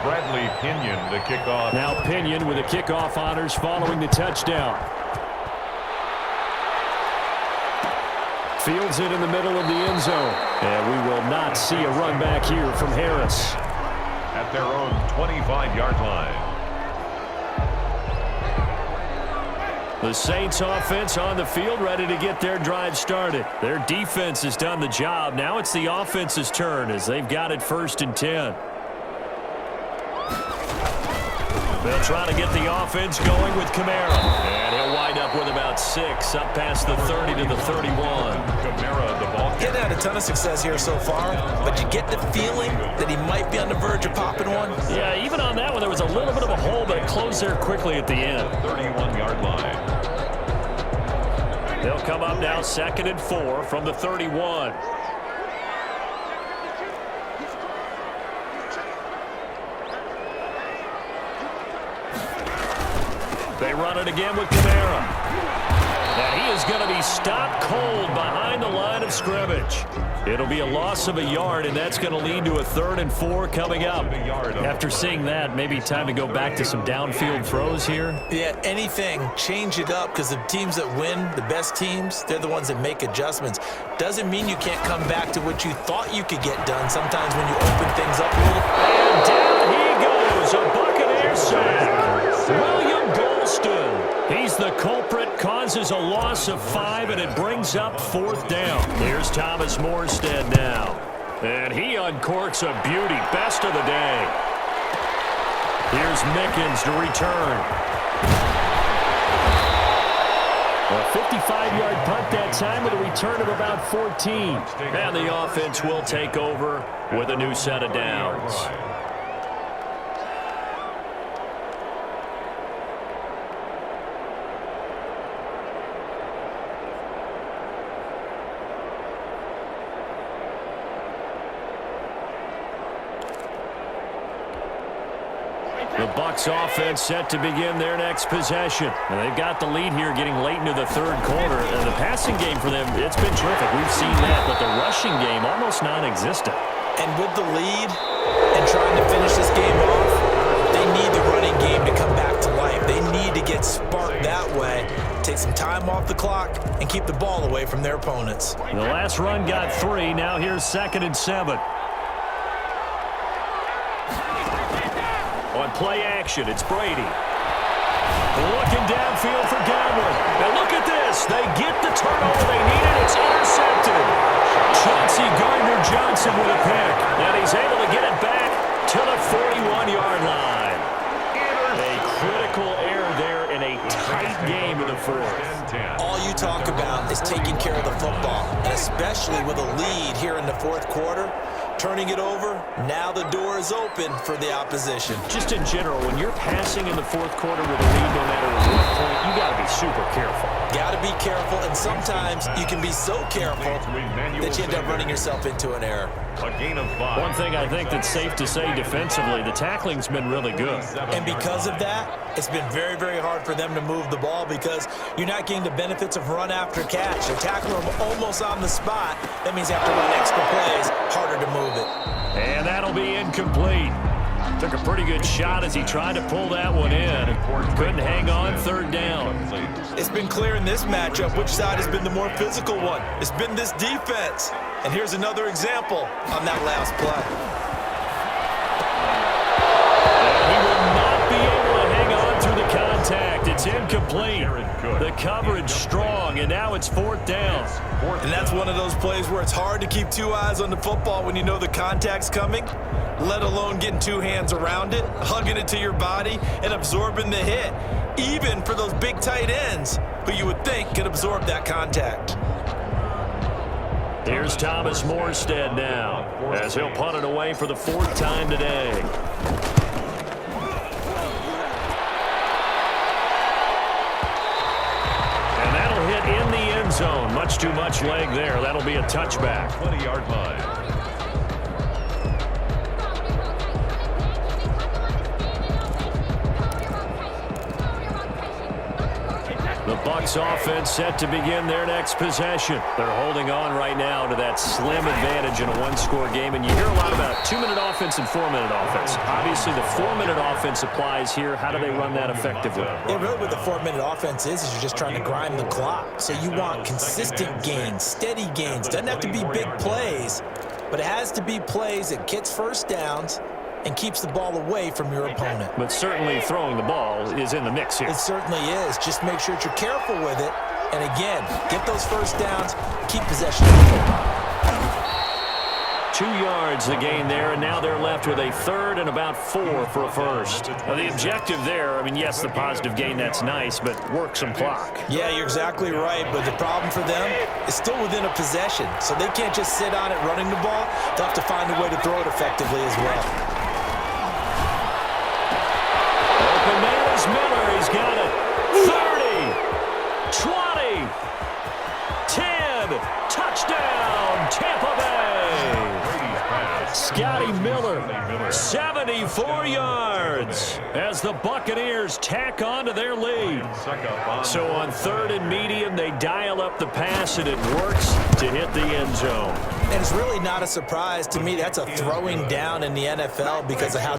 Bradley Pinion to kick off. Now Pinion with the kickoff honors following the touchdown. Fields it in the middle of the end zone. And we will not see a run back here from Harris. At their own 25-yard line. The Saints offense on the field, ready to get their drive started. Their defense has done the job. Now it's the offense's turn as they've got it 1st and 10. They'll try to get the offense going with Kamara. And he'll wind up with about 6, up past the 30 to the 31. Kamara, the ball. Getting had a ton of success here so far, but you get the feeling that he might be on the verge of popping one. Yeah, even on that one, there was a little bit of a hole, but it closed there quickly at the end. 31-yard line. They'll come up now 2nd and 4 from the 31. They run it again with Kamara. And he is going to be stopped cold behind the line of scrimmage. It'll be a loss of a yard, and that's going to lead to a 3rd and 4 coming up. After seeing that, maybe time to go back to some downfield throws here. Yeah, anything. Change it up, because the teams that win, the best teams, they're the ones that make adjustments. Doesn't mean you can't come back to what you thought you could get done sometimes when you open things up a little. And down he goes, a Buccaneer sack. William Golston. He's the culprit, causes a loss of 5, and it brings up 4th down. Here's Thomas Morstead now. And he uncorks a beauty, best of the day. Here's Mickens to return. A 55-yard punt that time with a return of about 14. And the offense will take over with a new set of downs. The Bucs offense set to begin their next possession. And they've got the lead here getting late into the 3rd quarter. And the passing game for them, it's been terrific. We've seen that, but the rushing game almost non-existent. And with the lead and trying to finish this game off, they need the running game to come back to life. They need to get sparked that way, take some time off the clock, and keep the ball away from their opponents. The last run got 3. Now here's 2nd and 7. On play action, it's Brady. Looking downfield for Godwin. And look at this. They get the turnover they needed. It's intercepted. Chauncey Gardner-Johnson with a pick. And he's able to get it back to the 41-yard line. A critical error there in a tight game in the 4th. All you talk about is taking care of the football, and especially with a lead here in the 4th quarter. Turning it over, now the door is open for the opposition. Just in general, when you're passing in the 4th quarter with a lead, no matter what point, you got to be super careful. Got to be careful, and sometimes you can be so careful that you end up running yourself into an error. A gain of 5. One thing I think that's safe to say defensively, the tackling's been really good. And because of that, it's been very, very hard for them to move the ball because you're not getting the benefits of run after catch. They tackle them almost on the spot. That means you have to run extra plays, harder to move it. And that'll be incomplete. Took a pretty good shot as he tried to pull that one in. Couldn't hang on 3rd down. It's been clear in this matchup which side has been the more physical one. It's been this defense. And here's another example on that last play. He will not be able to hang on through the contact. It's incomplete. The coverage strong, and now it's 4th down. And that's one of those plays where it's hard to keep 2 eyes on the football when you know the contact's coming, let alone getting 2 hands around it, hugging it to your body, and absorbing the hit, even for those big tight ends who you would think could absorb that contact. Here's Thomas Morstead now as he'll punt it away for the 4th time today. And that'll hit in the end zone. Much too much leg there. That'll be a touchback. 20-yard line. The Bucs Bucs offense set to begin their next possession. They're holding on right now to that slim advantage in a one-score game, and you hear a lot about 2-minute offense and 4-minute offense. Obviously, the 4-minute offense applies here. How do they run that effectively? Yeah, really what the 4-minute offense is you're just trying to grind the clock. So you want consistent gains, steady gains. Doesn't have to be big plays, but it has to be plays that gets first downs and keeps the ball away from your opponent. But certainly throwing the ball is in the mix here. It certainly is. Just make sure that you're careful with it. And again, get those first downs, keep possession. 2 yards the gain there, and now they're left with a third and about 4 for a first. Now, the objective there, I mean, yes, the positive gain, that's nice, but work some clock. Yeah, you're exactly right, but the problem for them is still within a possession, so they can't just sit on it running the ball. They'll have to find a way to throw it effectively as well. Open man is Miller. He's got it. 30, 20, 10, touchdown, Tampa Bay. Scotty Miller, 74 yards as the Buccaneers tack on to their lead. So on 3rd and medium, they dial up the pass, and it works to hit the end zone. And it's really not a surprise to me. That's a throwing down in the NFL because of how